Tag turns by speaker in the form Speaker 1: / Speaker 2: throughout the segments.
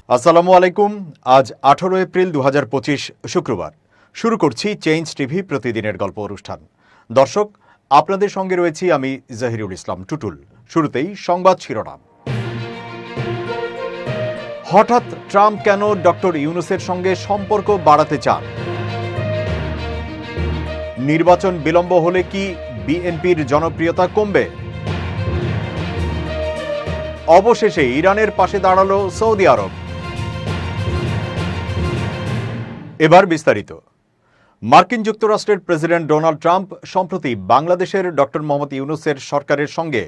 Speaker 1: আসসালামু আলাইকুম। আজ 18 এপ্রিল 2025 শুক্রবার। শুরু করছি চেঞ্জ টিভি প্রতিদিনের গল্প অনুষ্ঠান। দর্শক, আপনাদের সঙ্গে রয়েছি আমি জাহিরুল ইসলাম টুটুল। শুরুতেই সংবাদ শিরোনাম। হঠাৎ ট্রাম্প কেন ডক্টর ইউনূসের সঙ্গে সম্পর্ক বাড়াতে চান? নির্বাচন বিলম্ব হলে কি বিএনপির জনপ্রিয়তা কমবে? অবশেষে ইরানের পাশে দাঁড়ালো সৌদি আরব। এবার বিস্তারিত। মার্কিন যুক্তরাষ্ট্রের প্রেসিডেন্ট ডোনাল্ড ট্রাম্প সম্প্রতি বাংলাদেশের ডক্টর মোহাম্মদ ইউনূসের সরকারের সঙ্গে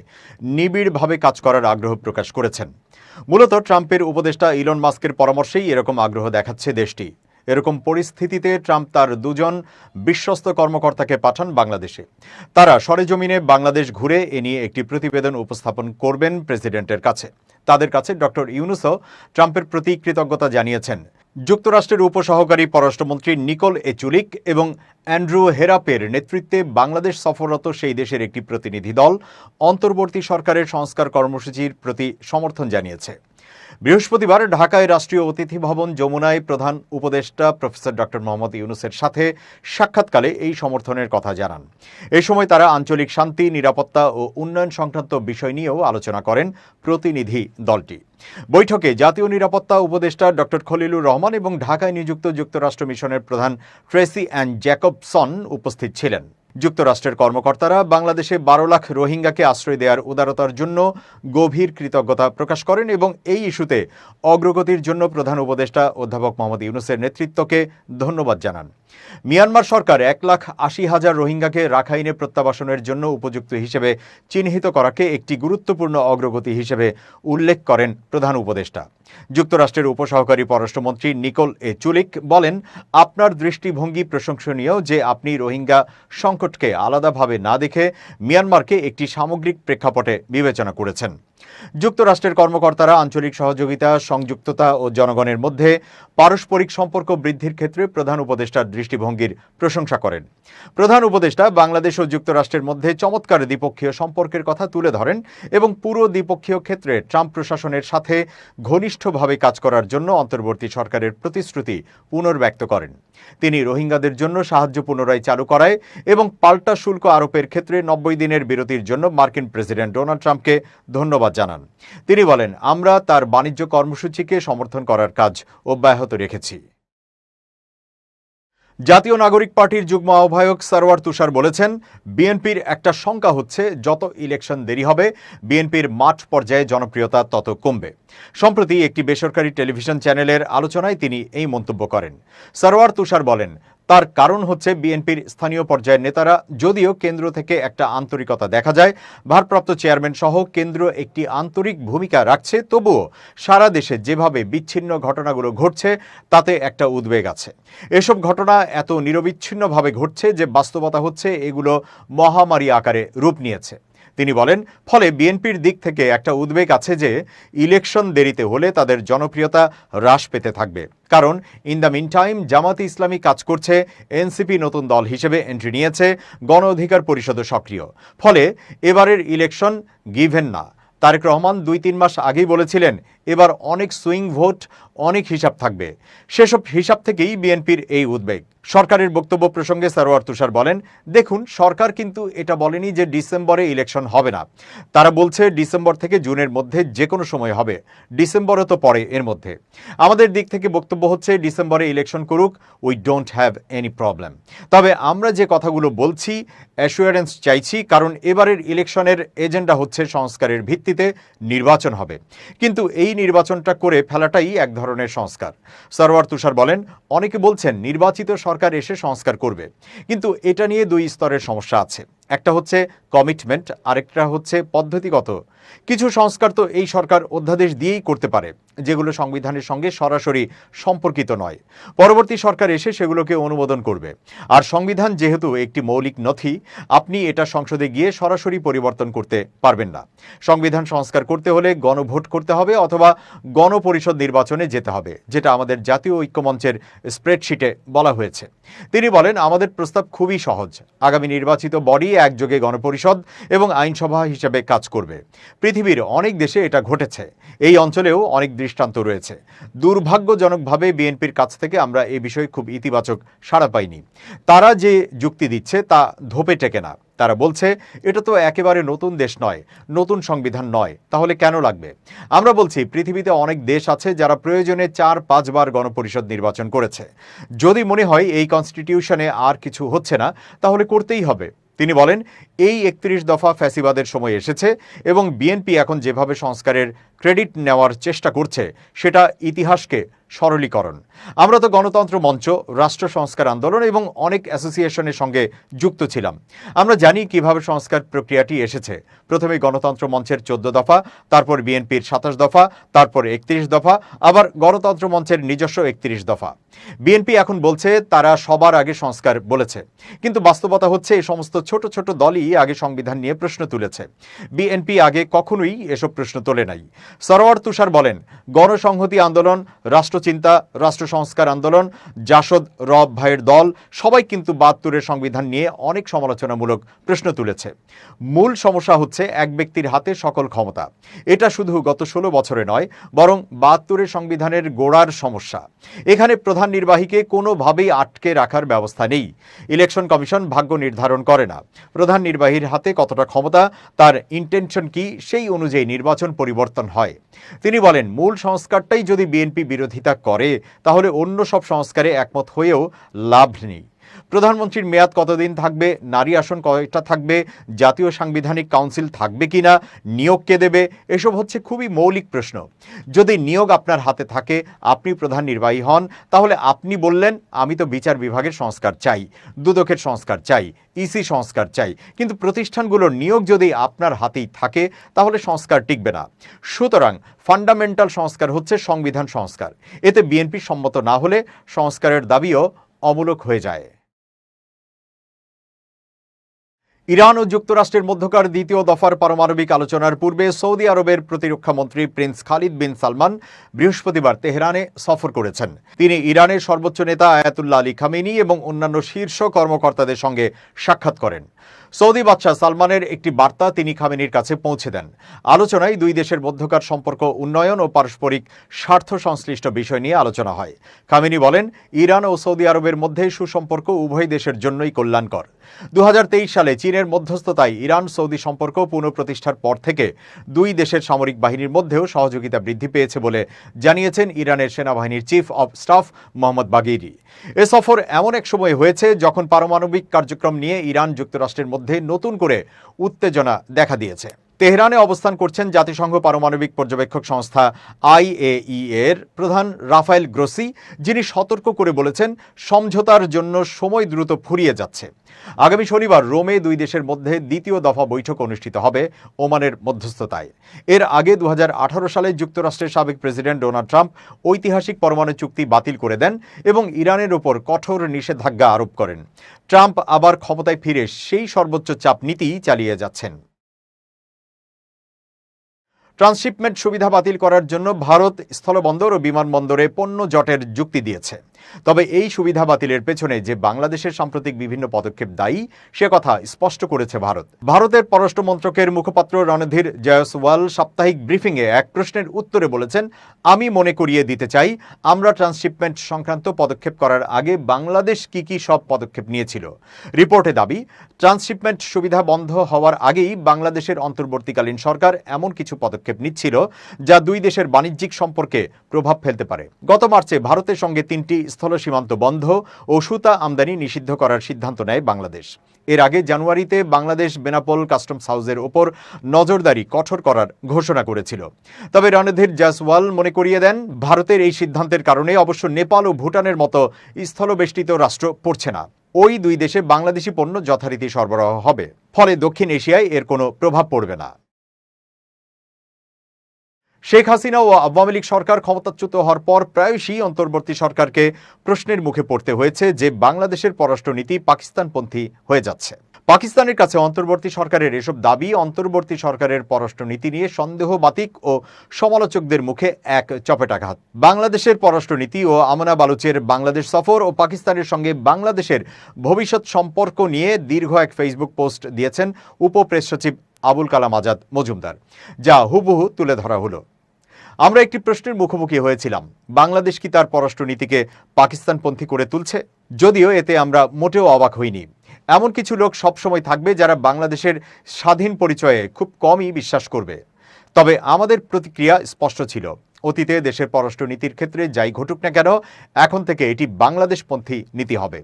Speaker 1: নিবিড়ভাবে কাজ করার আগ্রহ প্রকাশ করেছেন। মূলত ট্রাম্পের উপদেষ্টা ইলন মাস্কের পরামর্শেই এরকম আগ্রহ দেখাচ্ছে দেশটি। এরকম পরিস্থিতিতে ট্রাম্প তার দুজন বিশ্বস্ত কর্মকর্তাকে পাঠান বাংলাদেশে। তারা সরেজমিনে বাংলাদেশ ঘুরে এ নিয়ে একটি প্রতিবেদন উপস্থাপন করবেন প্রেসিডেন্টের কাছে। তাদের কাছে ডক্টর ইউনূসও ট্রাম্পের প্রতি কৃতজ্ঞতা জানিয়েছেন। যুক্তরাষ্ট্রের উপসহকারী পররাষ্ট্রমন্ত্রী নিকোল এচুলিক এবং অ্যান্ড্রু হেরাপের নেতৃত্বে বাংলাদেশ সফররত সেই দেশের একটি প্রতিনিধি দল অন্তর্বর্তী সরকারের সংস্কার কর্মসূচির প্রতি সমর্থন জানিয়েছে। বৃহস্পতিবার ঢাকায় রাষ্ট্রীয় অতিথি ভবন যমুনায় প্রধান উপদেষ্টা প্রফেসর ডক্টর মোহাম্মদ ইউনূসের সাথে সাক্ষাৎকালে এই সমর্থনের কথা জানান। এই সময় তারা আঞ্চলিক শান্তি, নিরাপত্তা ও উন্নয়ন সংক্রান্ত বিষয় নিয়েও আলোচনা করেন প্রতিনিধি দলটি। বৈঠকে জাতীয় নিরাপত্তা উপদেষ্টা ডক্টর খলিলুর রহমান এবং ঢাকায় নিযুক্ত যুক্তরাষ্ট্র মিশনের প্রধান ট্রেসি অ্যান জ্যাকবসন উপস্থিত ছিলেন। যুক্তরাষ্ট্রের কর্মকর্তারা বাংলাদেশে 12 লাখ রোহিঙ্গাকে আশ্রয় দেওয়ার উদারতার জন্য গভীর কৃতজ্ঞতা প্রকাশ করেন এবং এই ইস্যুতে অগ্রগতির জন্য প্রধান উপদেষ্টা অধ্যাপক মোহাম্মদ ইউনূসের নেতৃত্বকে ধন্যবাদ জানান। মিয়ানমার সরকার 1,80,000 রোহিঙ্গাকে রাখাইনে প্রত্যাবাসনের জন্য উপযুক্ত হিসেবে চিহ্নিত করাকে একটি গুরুত্বপূর্ণ অগ্রগতি হিসেবে উল্লেখ করেন প্রধান উপদেষ্টা। যুক্তরাষ্ট্রের উপসহকারী পররাষ্ট্রমন্ত্রী নিকোল এচুলিক বলেন, আপনার দৃষ্টিভঙ্গি প্রশংসনীয় যে আপনি রোহিঙ্গা সংকটকে আলাদাভাবে না দেখে মিয়ানমারকে একটি সামগ্রিক প্রেক্ষাপটে বিবেচনা করেছেন। যুক্তরাষ্ট্রের কর্মকর্তারা আঞ্চলিক সহযোগিতা, সংযুক্ততা ও জনগণের মধ্যে পারস্পরিক সম্পর্ক বৃদ্ধির ক্ষেত্রে প্রধান উপদেষ্টার দৃষ্টিভঙ্গির প্রশংসা করেন। প্রধান উপদেষ্টা বাংলাদেশ ও যুক্তরাষ্ট্রের মধ্যে চমৎকার দ্বিপক্ষীয় সম্পর্কের কথা তুলে ধরেন এবং পুরো দ্বিপক্ষীয় ক্ষেত্রে ট্রাম্প প্রশাসনের সাথে ঘনিষ্ঠভাবে কাজ করার জন্য অন্তর্বর্তী সরকারের প্রতিশ্রুতি পুনর্ব্যক্ত করেন। তিনি রোহিঙ্গাদের জন্য সাহায্য পুনরায় চালু করায় এবং পাল্টা শুল্ক আরোপের ক্ষেত্রে 90 দিনের বিরতির জন্য মার্কিন প্রেসিডেন্ট ডোনাল্ড ট্রাম্পকে ধন্যবাদ জানান। তিনি বলেন, আমরা তার বাণিজ্য কর্মসূচিকে সমর্থন করার কাজ অব্যাহত রেখেছি। জাতীয় নাগরিক পার্টির যুগ্ম আহ্বায়ক সরওয়ার তুষার বলেছেন, বিএনপির একটা শঙ্কা হচ্ছে যত ইলেকশন দেরি হবে বিএনপির মাঠ পর্যায়ে জনপ্রিয়তা তত কমবে। সম্প্রতি একটি বেসরকারি টেলিভিশন চ্যানেলের আলোচনায় তিনি এই মন্তব্য করেন। সরওয়ার তুষার বলেন, তার কারণ হচ্ছে বিএনপির স্থানীয় পর্যায়ের নেতারা যদিও কেন্দ্র থেকে একটা আন্তরিকতা দেখা যায়, ভারপ্রাপ্ত চেয়ারম্যান সহ কেন্দ্র একটি আন্তরিক ভূমিকা রাখছে, তবুও সারা দেশে যেভাবে বিচ্ছিন্ন ঘটনাগুলো ঘটছে তাতে একটা উদ্বেগ আছে। এসব ঘটনা এত নিরবিচ্ছিন্নভাবে ঘটছে যে বাস্তবতা হচ্ছে এগুলো মহামারী আকারে রূপ নিয়েছে। তিনি বলেন, ফলে বিএনপির দিক থেকে একটা উদ্বেগ আছে যে ইলেকশন দেরিতে হলে তাদের জনপ্রিয়তা হ্রাস পেতে থাকবে। কারণ ইন দ্য মিন টাইম জামাতে ইসলামী কাজ করছে, এনসিপি নতুন দল হিসেবে এন্ট্রি নিয়েছে, গণ অধিকার পরিষদও সক্রিয়। ফলে এবারের ইলেকশন গিভেন না। তারেক রহমান 2-3 মাস আগেই বলেছিলেন এবার অনেক সুইং ভোট, অনেক হিসাব থাকবে। সেসব হিসাব থেকেই বিএনপির এই উদ্বেগ। সরকারের বক্তব্য প্রসঙ্গে সরওয়ার তুষার বলেন, দেখুন, সরকার কিন্তু এটা বলেনি যে ডিসেম্বরে ইলেকশন হবে না। তারা বলছে ডিসেম্বর থেকে জুনের মধ্যে যে কোনো সময় হবে। ডিসেম্বরে তো পরে এর মধ্যে। আমাদের দিক থেকে বক্তব্য হচ্ছে ডিসেম্বরে ইলেকশন করুক, we don't have any problem. তবে আমরা যে কথাগুলো বলছি অ্যাসুয়ারেন্স চাইছি, কারণ এবারের ইলেকশনের এজেন্ডা হচ্ছে সংস্কারের ভিত্তিতে নির্বাচন হবে, কিন্তু এই নির্বাচনটা করে ফেলাটাই এক ধরনের সংস্কার। সরওয়ার তুষার বলেন, অনেকে বলছেন নির্বাচিত সরকার এসে সংস্কার করবে, কিন্তু এটা নিয়ে 2 স্তরের সমস্যা আছে। একটা হচ্ছে কমিটমেন্ট, আরেকটা হচ্ছে পদ্ধতিগত। কিছু সংস্কার তো এই সরকার অধ্যাদেশ দিয়েই করতে পারে, যেগুলো সংবিধানের সঙ্গে সরাসরি সম্পর্কিত নয়। পরবর্তী সরকার এসে সেগুলোকে অনুমোদন করবে। আর সংবিধান যেহেতু একটি মৌলিক নথি, আপনি এটা সংসদে গিয়ে সরাসরি পরিবর্তন করতে পারবেন না। সংবিধান সংস্কার করতে হলে গণভোট করতে হবে অথবা গণপরিষদ নির্বাচনে যেতে হবে, যেটা আমাদের জাতীয় ঐক্যমঞ্চের স্প্রেডশিটে বলা হয়েছে। তিনি বলেন, আমাদের প্রস্তাব খুবই সহজ। আগামী নির্বাচিত বডি একযোগে গণপরিষদ এবং আইনসভা হিসেবে কাজ করবে। পৃথিবীর অনেক দেশে এটা ঘটেছে, এই অঞ্চলেও অনেক দৃষ্টান্ত রয়েছে। দুর্ভাগ্যজনকভাবে বিএনপির কাছ থেকে আমরা এ বিষয়ে খুব ইতিবাচক সাড়া পাইনি। তারা যে যুক্তি দিচ্ছে তা ধোপে টেকে না। তারা বলছে এটা তো একেবারে নতুন দেশ নয়, নতুন সংবিধান নয়, তাহলে কেন লাগবে? আমরা বলছি পৃথিবীতে অনেক দেশ আছে যারা প্রয়োজনে 4-5 বার গণপরিষদ নির্বাচন করেছে। যদি মনে হয় এই কনস্টিটিউশনে আর কিছু হচ্ছে না, তাহলে করতেই হবে। তিনি বলেন, এই 31 দফা ফ্যাসিবাদের সময় এসেছে এবং বিএনপি এখন যেভাবে সংস্কারের ক্রেডিট নেওয়ার চেষ্টা করছে সেটা ইতিহাসকে সরলীকরণ। আমরা তো গণতন্ত্র মঞ্চ, রাষ্ট্র সংস্কার আন্দোলন এবং অনেক অ্যাসোসিয়েশনের সঙ্গে যুক্ত ছিলাম। আমরা জানি কিভাবে সংস্কার প্রক্রিয়াটি এসেছে। প্রথমে গণতন্ত্র মঞ্চের 14 দফা, তারপর বিএনপির 27 দফা, তারপর 31 দফা, আবার গণতন্ত্র মঞ্চের নিজস্ব 31 দফা। বিএনপি এখন বলছে তারা সবার আগে সংস্কার বলেছে, কিন্তু বাস্তবতা হচ্ছে এই সমস্ত ছোট ছোট দলই আগে সংবিধান নিয়ে প্রশ্ন তুলেছে। বিএনপি আগে কখনোই এসব প্রশ্ন তোলে নাই। সরোয়ার তুষার বলেন, গণসংহতি আন্দোলন, রাষ্ট্রচিন্তা, রাষ্ট্র সংস্কার আন্দোলন, জাসদ রব ভাইয়ের দল সবাই কিন্তু 72-এর সংবিধান নিয়ে অনেক সমালোচনামূলক প্রশ্ন তুলেছে। মূল সমস্যা হচ্ছে এক ব্যক্তির হাতে সকল ক্ষমতা। এটা শুধু গত 16 বছরে নয়, বরং 72-এর সংবিধানের গোড়ার সমস্যা। এখানে প্রধান নির্বাহীকে কোনোভাবেই আটকে রাখার ব্যবস্থা নেই। ইলেকশন কমিশন ভাগ্য নির্ধারণ করে না। প্রধান নির্বাহীর হাতে কতটা ক্ষমতা, তার ইন্টেনশন কি, সেই অনুযায়ী নির্বাচন পরিবর্তন হয়। তিনি বলেন, মূল সংস্কারটাই যদি বিএনপি বিরোধিতা করে, তাহলে অন্য সব সংস্কারে একমত হয়েও লাভ নেই। প্রধানমন্ত্রীর মেয়াদ কতদিন থাকবে, নারী আসন কয়টা থাকবে, জাতীয় সাংবিধানিক কাউন্সিল থাকবে কিনা, নিয়োগ কে দেবে, এসব হচ্ছে খুবই মৌলিক প্রশ্ন। যদি নিয়োগ আপনার হাতে থাকে, আপনি প্রধান নির্বাহী হন, তাহলে আপনি বললেন আমি তো বিচার বিভাগের সংস্কার চাই, দুদকের সংস্কার চাই, ইসি সংস্কার চাই, কিন্তু প্রতিষ্ঠানগুলোর নিয়োগ যদি আপনার হাতেই থাকে, তাহলে সংস্কার টিকবে না। সুতরাং ফান্ডামেন্টাল সংস্কার হচ্ছে সংবিধান সংস্কার। এতে বিএনপি সম্মত না হলে সংস্কারের দাবিও অমূলক হয়ে যায়। ইরান ও যুক্তরাষ্ট্রের মধ্যকার দ্বিতীয় দফার পারমাণবিক আলোচনার পূর্বে সৌদি আরবের প্রতিরক্ষা মন্ত্রী প্রিন্স খালিদ বিন সালমান বৃহস্পতিবার তেহরানে সফর করেছেন। তিনি ইরানের সর্বোচ্চ নেতা আয়াতুল্লাহ আলী খামেনি এবং অন্যান্য শীর্ষ কর্মকর্তাদের সঙ্গে সাক্ষাৎ করেন। সৌদি বাদশাহ সালমানের একটি বার্তা তিনি খামেনির কাছে পৌঁছে দেন। আলোচনায় দুই দেশের মধ্যকার সম্পর্ক উন্নয়ন ও পারস্পরিক স্বার্থ সংশ্লিষ্ট বিষয় নিয়ে আলোচনা হয়। খামেনি বলেন, ইরান ও সৌদি আরবের মধ্যে সুসম্পর্ক উভয় দেশের জন্যই কল্যাণকর। 2023 সালে চীনের মধ্যস্থতায় ইরান সৌদি সম্পর্ক পুনঃপ্রতিষ্ঠার পর থেকে দুই দেশের সামরিক বাহিনীর মধ্যেও সহযোগিতা বৃদ্ধি পেয়েছে বলে জানিয়েছেন ইরানের সেনাবাহিনীর chief of staff Mohammad Bagheri. এ সফর এমন এক সময় হয়েছে যখন পারমাণবিক কার্যক্রম নিয়ে ইরান যুক্তরাষ্ট্রের মধ্যে নতুন করে উত্তেজনা দেখা দিয়েছে। তেহরানে অবস্থান করছেন জাতিসংঘ পারমাণবিক পর্যবেক্ষক সংস্থা IAEA এর প্রধান রাফায়েল গ্রোসি, যিনি সতর্ক করে বলেছেন সমঝোতার জন্য সময় দ্রুত ফুরিয়ে যাচ্ছে। আগামী শনিবার রোমে দুই দেশের মধ্যে দ্বিতীয় দফা বৈঠক অনুষ্ঠিত হবে ওমানের মধ্যস্থতায়। এর আগে 2018 সালে যুক্তরাষ্ট্রের সাবেক প্রেসিডেন্ট ডোনাল্ড ট্রাম্প ঐতিহাসিক পরমাণু চুক্তি বাতিল করে দেন এবং ইরানের ওপর কঠোর নিষেধাজ্ঞা আরোপ করেন। ট্রাম্প আবার ক্ষমতায় ফিরে সেই সর্বোচ্চ চাপ নীতি চালিয়ে যাচ্ছেন। ট্রান্সশিপমেন্ট সুবিধা বাতিল করার জন্য ভারত স্থলবন্দর ও বিমানবন্দরে পণ্য জটের যুক্তি দিয়েছে। তবে এই সুবিধা বাতিলের পেছনে যে বাংলাদেশের সাম্প্রতিক বিভিন্ন পদক্ষেপ দায়ী, সে কথা স্পষ্ট করেছে ভারত। ভারতের পররাষ্ট্র মন্ত্রকের মুখপাত্র রণধীর জয়সওয়াল সাপ্তাহিক ব্রিফিংয়ে এক প্রশ্নের উত্তরে বলেছেন, আমি মনে করিয়ে দিতে চাই, আমরা ট্রান্সশিপমেন্ট সংক্রান্ত পদক্ষেপ করার আগে বাংলাদেশ কি সব পদক্ষেপ নিয়েছিল। রিপোর্টে দাবি, ট্রান্সশিপমেন্ট সুবিধা বন্ধ হওয়ার আগেই বাংলাদেশের অন্তর্বর্তীকালীন সরকার এমন কিছু পদক্ষেপ নিচ্ছিল যা দুই দেশের বাণিজ্যিক সম্পর্কে প্রভাব ফেলতে পারে। গত মার্চে ভারতের সঙ্গে 3টি স্থল সীমান্ত বন্ধ ও সুতা আমদানি নিষিদ্ধ করার সিদ্ধান্ত নেয় বাংলাদেশ। এর আগে জানুয়ারিতে বাংলাদেশ বেনাপোল কাস্টমস হাউসের ওপর নজরদারি কঠোর করার ঘোষণা করেছিল। তবে রণধীর জয়সওয়াল মনে করিয়ে দেন, ভারতের এই সিদ্ধান্তের কারণে অবশ্য নেপাল ও ভুটানের মতো স্থলবেষ্টিত রাষ্ট্র পড়ছে না। ওই দুই দেশে বাংলাদেশি পণ্য যথারীতি সরবরাহ হবে, ফলে দক্ষিণ এশিয়ায় এর কোনো প্রভাব পড়বে না। শেখ হাসিনা ও আওয়ামী লীগ সরকার ক্ষমতাচ্যুত হওয়ার পর প্রায়শই অন্তর্বর্তী সরকারকে প্রশ্নের মুখে পড়তে হয়েছে যে বাংলাদেশের পররাষ্ট্রনীতি পাকিস্তানপন্থী হয়ে যাচ্ছে। পাকিস্তানের কাছে অন্তর্বর্তী সরকারের এসব দাবি অন্তর্বর্তী সরকারের পররাষ্ট্রনীতি নিয়ে সন্দেহবাতিক ও সমালোচকদের মুখে এক চপেটাঘাত। বাংলাদেশের পররাষ্ট্রনীতি ও আমনা বালুচের বাংলাদেশ সফর ও পাকিস্তানের সঙ্গে বাংলাদেশের ভবিষ্যৎ সম্পর্ক নিয়ে দীর্ঘ এক ফেসবুক পোস্ট দিয়েছেন উপপ্রেস সচিব আবুল কালাম আজাদ মজুমদার, যা হুবহু তুলে ধরা হলো। আমরা একটি প্রশ্নের মুখোমুখি হয়েছিলাম, বাংলাদেশ কি তার পররাষ্ট্রনীতিকে পাকিস্তানপন্থী করে তুলছে? যদিও এতে আমরা মোটেও অবাক হইনি। এমন কিছু লোক সবসময় থাকবে যারা বাংলাদেশের স্বাধীন পরিচয়ে খুব কমই বিশ্বাস করবে। তবে আমাদের প্রতিক্রিয়া স্পষ্ট ছিল, অতীতে দেশের পররাষ্ট্রনীতির ক্ষেত্রে যাই ঘটুক না কেন, এখন থেকে এটি বাংলাদেশপন্থী নীতি হবে,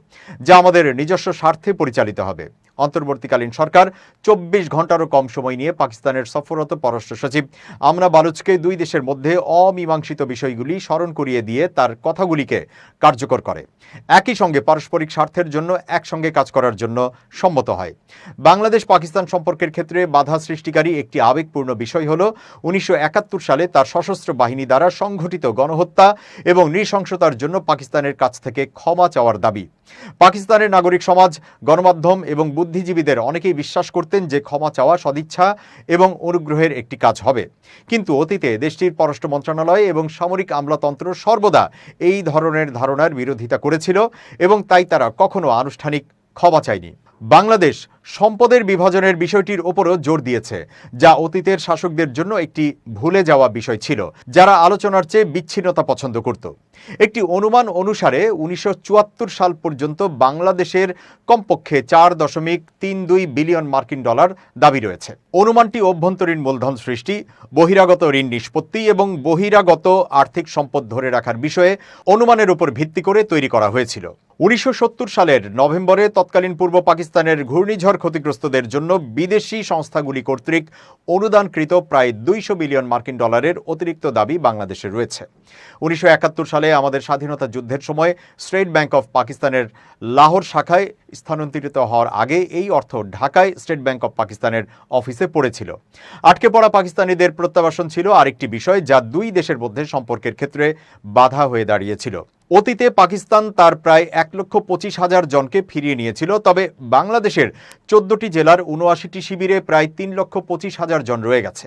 Speaker 1: যা আমাদের নিজস্ব স্বার্থে পরিচালিত হবে। অন্তর্বর্তীকালীন সরকার 24 ঘন্টারও কম সময় নিয়ে পাকিস্তানের সফররত পররাষ্ট্র সচিব আমনা বালুচকে দুই দেশের মধ্যে অমীমাংসিত বিষয়গুলি স্মরণ করিয়ে দিয়ে তার কথাগুলিকে কার্যকর করে। একই সঙ্গে পারস্পরিক স্বার্থের জন্য একসঙ্গে কাজ করার জন্য সম্মত হয়। বাংলাদেশ পাকিস্তান সম্পর্কের ক্ষেত্রে বাধা সৃষ্টিকারী একটি আবেগপূর্ণ বিষয় হল 1971 সালে তার সশস্ত্র বাহিনী দ্বারা সংঘটিত গণহত্যা এবং নৃশংসতার জন্য পাকিস্তানের কাছ থেকে ক্ষমা চাওয়ার দাবি। পাকিস্তানের নাগরিক সমাজ, গণমাধ্যম এবং বুদ্ধিজীবীদের অনেকেই বিশ্বাস করতেন যে ক্ষমা চাওয়া সদিচ্ছা এবং অনুগ্রহের একটি কাজ হবে। কিন্তু অতীতে দেশটির পররাষ্ট্র মন্ত্রণালয় এবং সামরিক আমলাতন্ত্র সর্বদা এই ধরনের ধারণার বিরোধিতা করেছিল এবং তাই তারা কখনো আনুষ্ঠানিক ক্ষমা চায়নি। বাংলাদেশ সম্পদের বিভাজনের বিষয়টির ওপরও জোর দিয়েছে, যা অতীতের শাসকদের জন্য একটি ভুলে যাওয়া বিষয় ছিল, যারা আলোচনার চেয়ে বিচ্ছিন্নতা পছন্দ করত। একটি অনুমান অনুসারে 1974 সাল পর্যন্ত বাংলাদেশের কমপক্ষে 4.32 বিলিয়ন মার্কিন ডলার দাবি রয়েছে। অনুমানটি অভ্যন্তরীণ মূলধন সৃষ্টি, বহিরাগত ঋণ নিষ্পত্তি এবং বহিরাগত আর্থিক সম্পদ ধরে রাখার বিষয়ে অনুমানের উপর ভিত্তি করে তৈরি করা হয়েছিল। 1970 সালের নভেম্বরে তৎকালীন পূর্ব পাকিস্তানের ঘূর্ণিঝড় ক্ষতিগ্রস্তদের জন্য বিদেশি সংস্থাগুলি কর্তৃক অনুদানকৃত প্রায় 200 বিলিয়ন মার্কিন ডলারের অতিরিক্ত দাবি বাংলাদেশে রয়েছে। 1971 সালে আমাদের স্বাধীনতা যুদ্ধের সময় স্টেট ব্যাংক অফ পাকিস্তানের লাহোর শাখায় স্থানান্তরিত হওয়ার আগে এই অর্থ ঢাকায় স্টেট ব্যাংক অফ পাকিস্তানের অফিসে পড়েছিল। আটকে পড়া পাকিস্তানিদের প্রত্যাবাসন ছিল আরেকটি বিষয়, যা দুই দেশের মধ্যে সম্পর্কের ক্ষেত্রে বাধা হয়ে দাঁড়িয়েছিল। অতীতে পাকিস্তান তার প্রায় 1,25,000 জনকে ফিরিয়ে নিয়েছিল, তবে বাংলাদেশের 14টি জেলার 79টি শিবিরে প্রায় 3,25,000 জন রয়ে গেছে।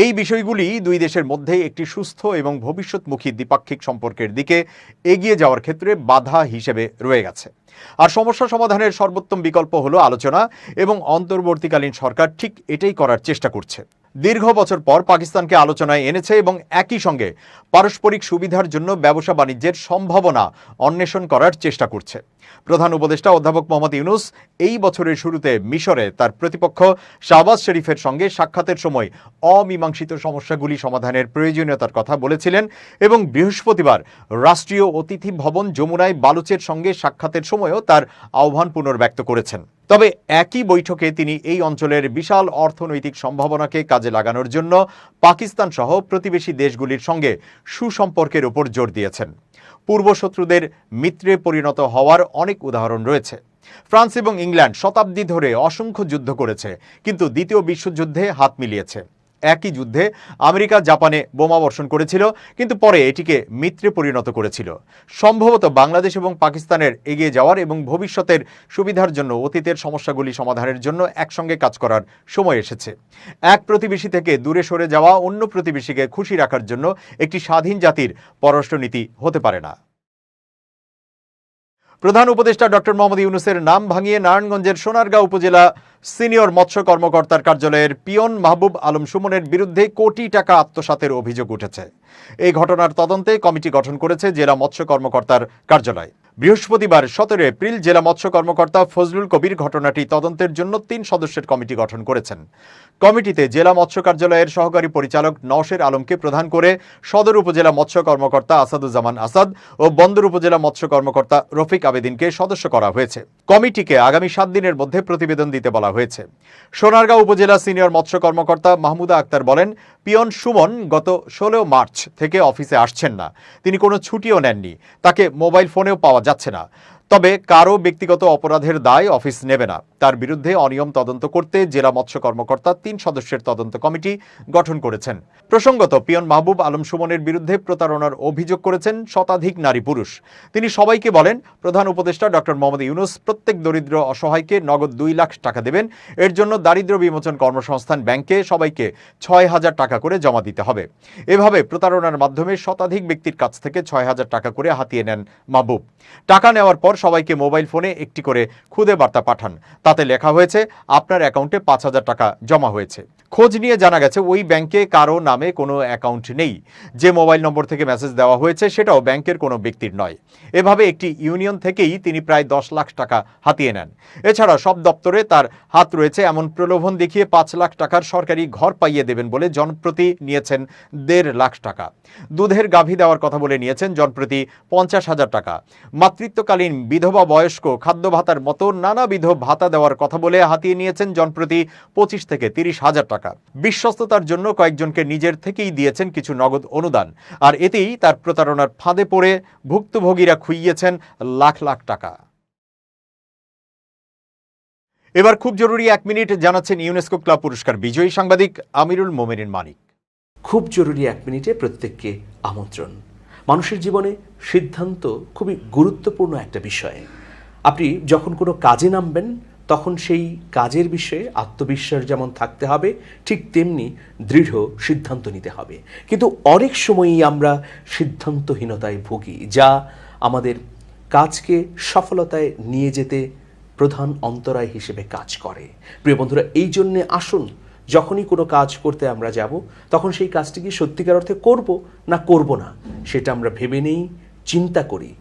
Speaker 1: এই বিষয়গুলি দুই দেশের মধ্যে একটি সুস্থ এবং ভবিষ্যৎমুখী দ্বিপাক্ষিক সম্পর্কের দিকে এগিয়ে যাওয়ার ক্ষেত্রে বাধা হিসেবে রয়ে গেছে। আর সমস্যা সমাধানের সর্বোত্তম বিকল্প হলো আলোচনা, এবং অন্তর্বর্তীকালীন সরকার ঠিক এটাই করার চেষ্টা করছে। দীর্ঘ বছর পর পাকিস্তানকে আলোচনায় এনেছে এবং একই সঙ্গে পারস্পরিক সুবিধার জন্য ব্যবসা বাণিজ্যের সম্ভাবনা অন্বেষণ করার চেষ্টা করছে। প্রধান উপদেষ্টা অধ্যাপক মোহাম্মদ ইউনূস এই বছরের শুরুতে মিশরে তার প্রতিপক্ষ শাহবাজ শরীফের সঙ্গে সাক্ষাতের সময় অমীমাংসিত সমস্যাগুলি সমাধানের প্রয়োজনীয়তার কথা বলেছিলেন এবং বৃহস্পতিবার রাষ্ট্রীয় অতিথি ভবন যমুনায় বালুচের সঙ্গে সাক্ষাতের সময়ও তার আহ্বান পুনর্ব্যক্ত করেছেন। তবে একই বৈঠকে তিনি এই অঞ্চলের বিশাল অর্থনৈতিক সম্ভাবনাকে কাজে লাগানোর জন্য পাকিস্তান সহ প্রতিবেশী দেশগুলির সঙ্গে সুসম্পর্কের উপর জোর দিয়েছেন। পূর্বশত্রুদের মিত্রে পরিণত হওয়ার অনেক উদাহরণ রয়েছে। ফ্রান্স এবং ইংল্যান্ড শতাব্দী ধরে অসংখ্য যুদ্ধ করেছে, কিন্তু দ্বিতীয় বিশ্বযুদ্ধে হাত মিলিয়েছে। একই যুদ্ধে আমেরিকা জাপানে বোমা বর্ষণ করেছিল, কিন্তু পরে এটিকে মিত্রে পরিণত করেছিল। সম্ভবত বাংলাদেশ এবং পাকিস্তানের এগিয়ে যাওয়ার এবং ভবিষ্যতের সুবিধার জন্য অতীতের সমস্যাগুলি সমাধানের জন্য একসঙ্গে কাজ করার সময় এসেছে। এক প্রতিবেশী থেকে দূরে সরে যাওয়া অন্য প্রতিবেশীকে খুশি রাখার জন্য একটি স্বাধীন জাতির পররাষ্ট্রনীতি হতে পারে না। প্রধান উপদেষ্টা ডক্টর মোহাম্মদ ইউনূসের নাম ভাঙিয়ে নারায়ণগঞ্জের সোনারগাঁও উপজেলা সিনিয়র মৎস্য কর্মকর্তার কার্যালয়ের পিয়ন মাহবুব আলম সুমনের বিরুদ্ধে কোটি টাকা আত্মসাতের অভিযোগ উঠেছে। এই ঘটনার তদন্তে কমিটি গঠন করেছে জেলা মৎস্য কর্মকর্তার কার্যালয়। বৃহস্পতিবার 17 এপ্রিল জেলা মৎস্য কর্মকর্তা ফজলুল কবির ঘটনাটি তদন্তের জন্য 3 সদস্যের কমিটি গঠন করেছেন। কমিটিতে জেলা মৎস্য কার্যালয়ের সহকারী পরিচালক নওশের আলমকে প্রধান করে সদর উপজেলা মৎস্য কর্মকর্তা আসাদুজ্জামান আসাদ ও বন্দর উপজেলা মৎস্য কর্মকর্তা রফিক আবেদিনকে সদস্য করা হয়েছে। কমিটিকে আগামী 7 দিনের মধ্যে প্রতিবেদন দিতে বলা হয়েছে। সোনারগাঁও উপজেলা সিনিয়র মৎস্য কর্মকর্তা মাহমুদা আক্তার বলেন, পিয়ন সুমন গত 16 মার্চ থেকে অফিসে আসছেন না। তিনি কোনো ছুটিও নেননি, তাকে মোবাইল ফোনেও পাওয়া যাচ্ছে না। তবে কারও ব্যক্তিগত অপরাধের দায় অফিস নেবে না। তার বিরুদ্ধে অনিয়ম তদন্ত করতে জেলা মৎস্য কর্মকর্তা ৩ সদস্যের তদন্ত কমিটি গঠন করেছেন। প্রসঙ্গত, পিয়ন মাহবুব আলম সুমনের বিরুদ্ধে প্রতারণার অভিযোগ করেছেন শতাধিক নারী পুরুষ। তিনি সবাইকে বলেন, প্রধান উপদেষ্টা ডক্টর মোহাম্মদ ইউনূস প্রত্যেক দরিদ্র অসহায়কে নগদ ২ লাখ টাকা দেবেন। এর জন্য দারিদ্র্য বিমোচন কর্মসংস্থান ব্যাংকে সবাইকে ৬,০০০ টাকা করে জমা দিতে হবে। এভাবে প্রতারণার মাধ্যমে শতাধিক ব্যক্তির কাছ থেকে ৬,০০০ টাকা করে হাতিয়ে নেন মাহবুব। টাকা নেওয়ার পর সবাইকে মোবাইল ফোনে একটি করে খুদে বার্তা পাঠান। তাতে লেখা হয়েছে, আপনার অ্যাকাউন্টে ৫,০০০ টাকা জমা হয়েছে। খোঁজ নিয়ে জানা গেছে ওই ব্যাংকে কারো নামে কোনো অ্যাকাউন্ট নেই। যে মোবাইল নম্বর থেকে মেসেজ দেওয়া হয়েছে সেটাও ব্যাংকের কোনো ব্যক্তির নয়। এভাবে একটি ইউনিয়ন থেকেই তিনি প্রায় ১০ লাখ টাকা হাতিয়ে নেন। এছাড়া সব দপ্তরে তার হাত রয়েছে এমন প্রলোভন দেখিয়ে ৫ লাখ টাকার সরকারি ঘর পাইয়ে দেবেন বলে জনপ্রতি নিয়েছেন ১.৫ লাখ টাকা। দুধের গাভী দেওয়ার কথা বলে নিয়েছেন জনপ্রতি ৫০,০০০ টাকা। মাতৃত্বকালীন বিধবা বয়স্ক খাদ্য ভাতার মতো নানাবিধ ভাতা দেওয়ার কথা বলে হাতিয়ে নিয়েছেন জনপ্রতি ২৫ থেকে ৩০,০০০ টাকা। বিশ্বস্ততার জন্য কয়েকজনকে নিজের থেকেই দিয়েছেন কিছু নগদ অনুদান, আর এতেই তার প্রতারণার ফাঁদে পড়ে ভুক্তভোগীরা খুইয়েছেন লাখ লাখ টাকা। এবার খুব জরুরি ১ মিনিট জানাচ্ছেন ইউনেস্কো ক্লাব পুরস্কার বিজয়ী সাংবাদিক আমিরুল মোমেনিন মানিক।
Speaker 2: খুব জরুরি ১ মিনিটে প্রত্যেককে আমন্ত্রণ। মানুষের জীবনে সিদ্ধান্ত খুবই গুরুত্বপূর্ণ একটা বিষয়। আপনি যখন কোনো কাজে নামবেন তখন সেই কাজের বিষয়ে আত্মবিশ্বাস যেমন থাকতে হবে, ঠিক তেমনি দৃঢ় সিদ্ধান্ত নিতে হবে। কিন্তু অনেক সময়ই আমরা সিদ্ধান্তহীনতায় ভুগি, যা আমাদের কাজকে সফলতায় নিয়ে যেতে প্রধান অন্তরায় হিসেবে কাজ করে। প্রিয় বন্ধুরা, এই জন্যে আসুন, যখনই কোনো কাজ করতে আমরা যাব তখন সেই কাজটি কি সত্যিকার অর্থে করব না করব না সেটা আমরা ভেবে নেই, চিন্তা করি।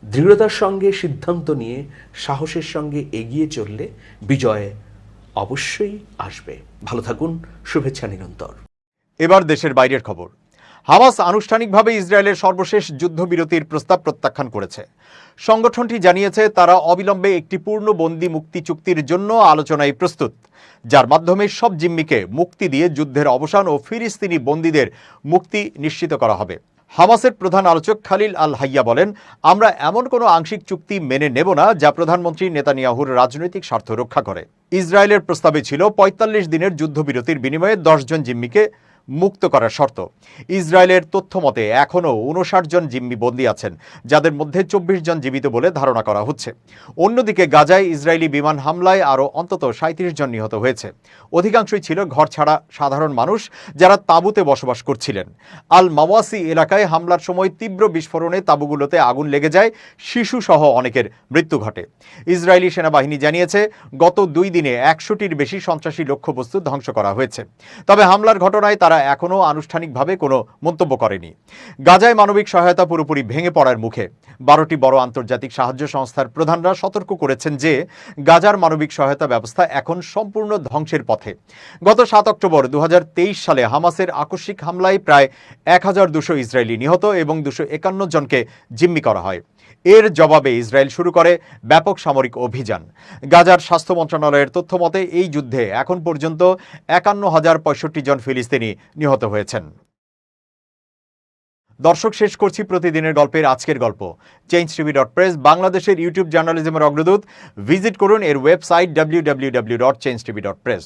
Speaker 2: দৃঢ়তার সঙ্গে সিদ্ধান্ত নিয়ে সাহসের সঙ্গে এগিয়ে চললে বিজয় অবশ্যই আসবে। ভালো থাকুন, শুভেচ্ছা নিরন্তর।
Speaker 1: এবার দেশের বাইরের খবর। হামাস আনুষ্ঠানিকভাবে ইসরায়েলের সর্বশেষ যুদ্ধবিরতির প্রস্তাব প্রত্যাখ্যান করেছে। সংগঠনটি জানিয়েছে তারা অবিলম্বে একটি পূর্ণ বন্দি মুক্তি চুক্তির জন্য আলোচনায় প্রস্তুত, যার মাধ্যমে সব জিম্মিকে মুক্তি দিয়ে যুদ্ধের অবসান ও ফিলিস্তিনি বন্দীদের মুক্তি নিশ্চিত করা হবে। হামাসের প্রধান আলোচক খালিল আল হাইয়া বলেন, আমরা এমন কোনো আংশিক চুক্তি মেনে নেব না যা প্রধানমন্ত্রী নেতানিয়াহুর রাজনৈতিক স্বার্থ রক্ষা করে। ইসরায়েলের প্রস্তাবে ছিল ৪৫ দিনের যুদ্ধবিরতির বিনিময়ে ১০ জন জিম্মিকে মুক্ত করার শর্ত। ইসরায়েলের তথ্য মতে এখনও ৫৯ জন জিম্মি বন্দী আছেন, যাদের মধ্যে ২৪ জন জীবিত বলে ধারণা করা হচ্ছে। অন্যদিকে গাজায় ইসরায়েলি বিমান হামলায় আরও অন্তত ৩৭ জন নিহত হয়েছে। অধিকাংশই ছিল ঘর ছাড়া সাধারণ মানুষ, যারা তাঁবুতে বসবাস করছিলেন। আল মাওয়াসি এলাকায় হামলার সময় তীব্র বিস্ফোরণে তাঁবুগুলোতে আগুন লেগে যায়, শিশুসহ অনেকের মৃত্যু ঘটে। ইসরায়েলি সেনাবাহিনী জানিয়েছে গত ২ দিনে ১০০টির বেশি সন্ত্রাসী লক্ষ্যবস্তু ধ্বংস করা হয়েছে। তবে হামলার ঘটনায় তারা এখনও আনুষ্ঠানিকভাবে কোনো মন্তব্য করেনি। গাজায় মানবিক সহায়তা পুরোপুরি ভেঙে পড়ার মুখে। ১২টি বড় আন্তর্জাতিক সাহায্য সংস্থার প্রধানরা সতর্ক করেছেন যে গাজার মানবিক সহায়তা ব্যবস্থা এখন সম্পূর্ণ ধ্বংসের পথে। গত ৭ অক্টোবর ২০২৩ সালে হামাসের আকস্মিক হামলায় প্রায় ১,২০০ ইসরায়েলি নিহত এবং ২৫১ জনকে জিম্মি করা হয়। এর জবাবে ইসরায়েল শুরু করে ব্যাপক সামরিক অভিযান। গাজার স্বাস্থ্য মন্ত্রণালয়ের তথ্য মতে এই যুদ্ধে এখন পর্যন্ত ৫১,০৬৫ জন ফিলিস্তিনি নিহত হয়েছেন। দর্শক, শেষ করছি প্রতিদিনের গল্পের আজকের গল্প। changetv.press বাংলাদেশের ইউটিউব জার্নালিজমের অগ্রদূত। ভিজিট করুন এর ওয়েবসাইট www.changetv.press,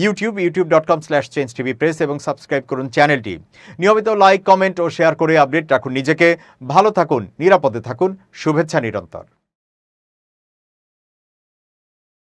Speaker 1: youtube.com/changetvpress এবং সাবস্ক্রাইব করুন চ্যানেলটি। নিয়মিত লাইক, কমেন্ট ও শেয়ার করে আপডেট রাখুন নিজেকে। ভালো থাকুন, নিরাপদে থাকুন, শুভেচ্ছা নিরন্তর।